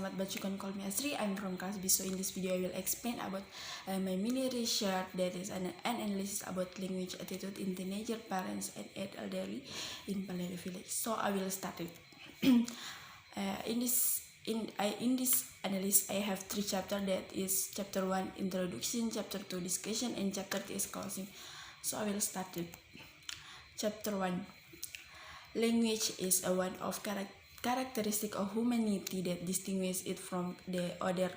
selamat, but you can call me Asri. I'm from Kasbi. So in this video I will explain about my mini research that is an analysis about language attitude in teenager, parents, and elderly in Palele village. So I will start it. In this analysis I have 3 chapters, that is chapter 1 introduction, chapter 2 discussion, and chapter 3 is closing. So I will start it. Chapter 1. Language is one of characteristic of humanity that distinguishes it from the other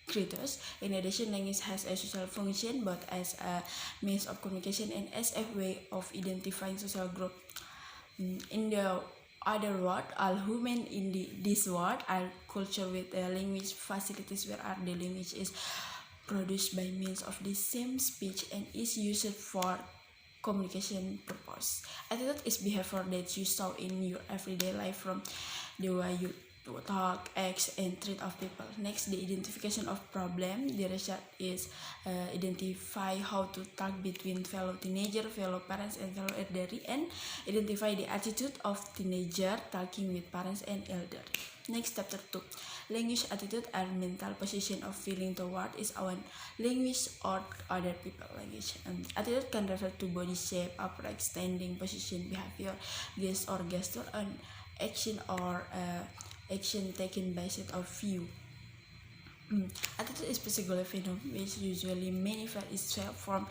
creatures. In addition, language has a social function both as a means of communication and as a way of identifying social group. In the other word, all human in this world are culture with language facilities, where the language is produced by means of the same speech and is used for communication purpose. Attitude is behavior that you saw in your everyday life, from the way you talk, act, and treat of people. Next, the identification of problem. The research is identify how to talk between fellow teenager, fellow parents, and fellow elderly, and identify the attitude of teenager talking with parents and elderly. Next, chapter 2. Language attitude and mental position of feeling toward is our language or other people language. Attitude can refer to body shape, upright standing, position, behavior, gaze or gesture, and action or action taken by set of view. Attitude is psychological phenomenon which usually manifests itself from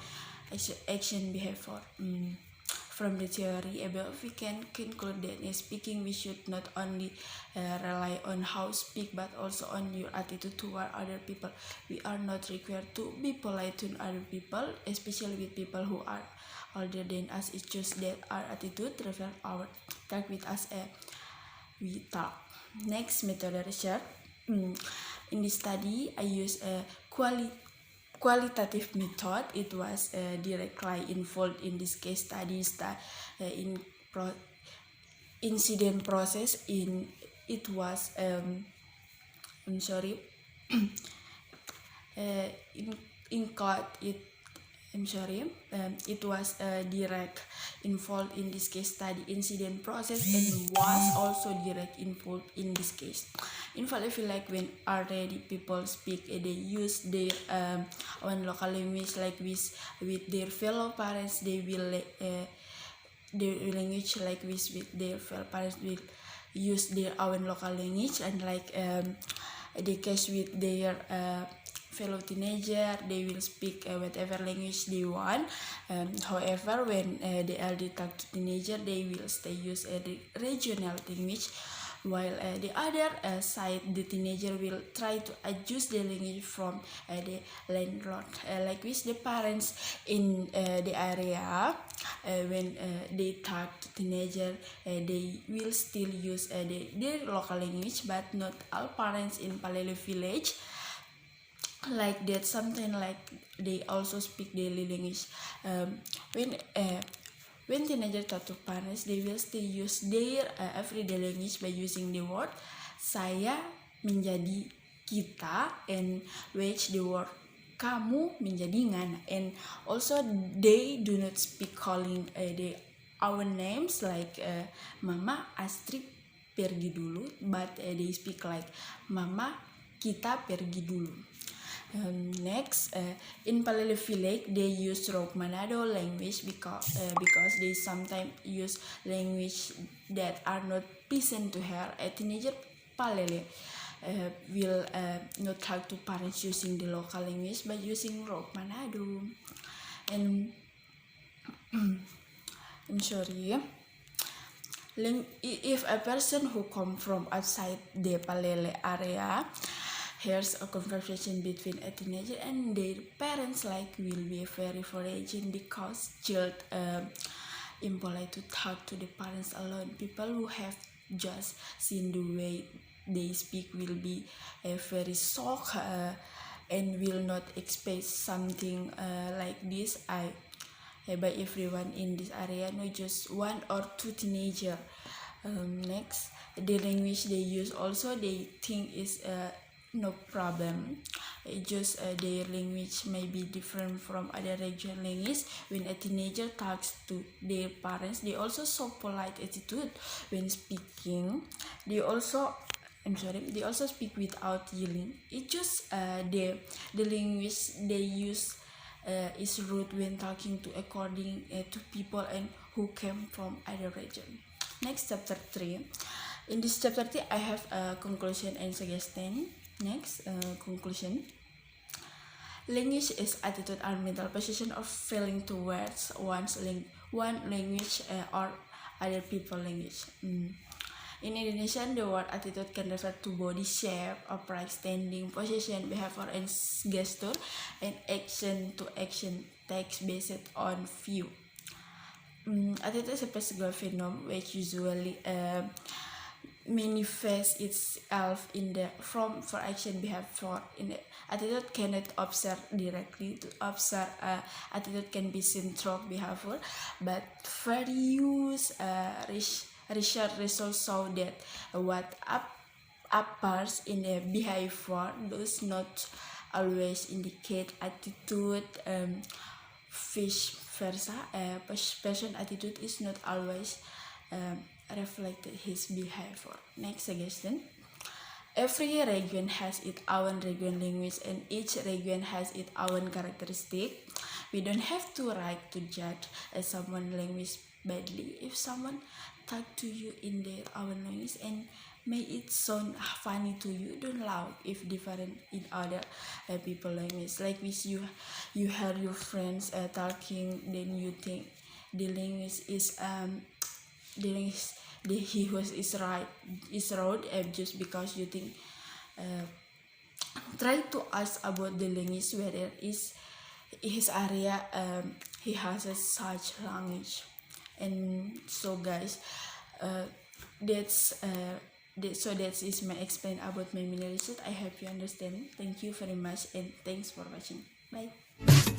action behavior. From the theory above, we can conclude that in speaking we should not only rely on how speak, but also on your attitude toward other people. We are not required to be polite to other people, especially with people who are older than us. It's just that our attitude reflects our talk with us we talk. Next, method research. In this study, I use a qualitative method. It was directly involved in this case study in incident process. It was it was direct involved in this case study incident process, and was also direct involved in this case. In fact, I feel like when already people speak, they use their own local language, like with their fellow parents, they will their language like with their fellow parents will use their own local language, and like the case with their fellow teenager, they will speak whatever language they want. However, when the elder talk to teenager, they will stay use the regional language, while the other side, the teenager will try to adjust the language from the landlord. Like with the parents in the area, when they talk to teenager, they will still use their local language, but not all parents in Palele village like that. Something like they also speak daily language. When teenagers talk to parents, they will still use their everyday language by using the word saya menjadi kita, and which the word kamu menjadi ngana. And also they do not speak calling our names like mama Astrid pergi dulu, but they speak like mama kita pergi dulu. Next, in Palele village, they use Rock Manado language because they sometimes use language that are not pleasant to her. A teenager Palele will not talk to parents using the local language, but using Rock Manado. And I'm sorry. If a person who come from outside the Palele area here's a conversation between a teenager and their parents, like will be very foreign, because child impolite to talk to the parents alone. People who have just seen the way they speak will be very shocked and will not expect something like this. By everyone in this area, not just 1 or 2 teenager. Next, the language they use also they think is no problem. Just their language may be different from other regional language. When a teenager talks to their parents, they also show polite attitude when speaking. They also They also speak without yelling. It just the language they use is rude when talking to according to people and who came from other region. Next, chapter 3. In this chapter 3, I have a conclusion and suggestion. Next, conclusion. Language is attitude or mental position of feeling towards one language or other people language. In Indonesian, the word attitude can refer to body shape, upright standing, position, behavior, and gesture, and action to action takes based on view. Attitude is a physical phenomenon which usually manifests itself in the form for action behavior. In the attitude cannot observe directly. To observe attitude can be seen through behavior, but various research results show that what appears in the behavior does not always indicate attitude. Vice versa, a person's attitude is not always reflected his behavior. Next suggestion. Every region has its own region language and each region has its own characteristic. We don't have to right to judge someone's language badly. If someone talk to you in their own language and may it sound funny to you, don't laugh if different in other people language. Like this, you hear your friends talking, then you think the language is he was is right just because you think. Try to ask about the language whether is his area he has such language. And so guys, that is my explain about my mini research. I hope you understand. Thank you very much and thanks for watching. Bye.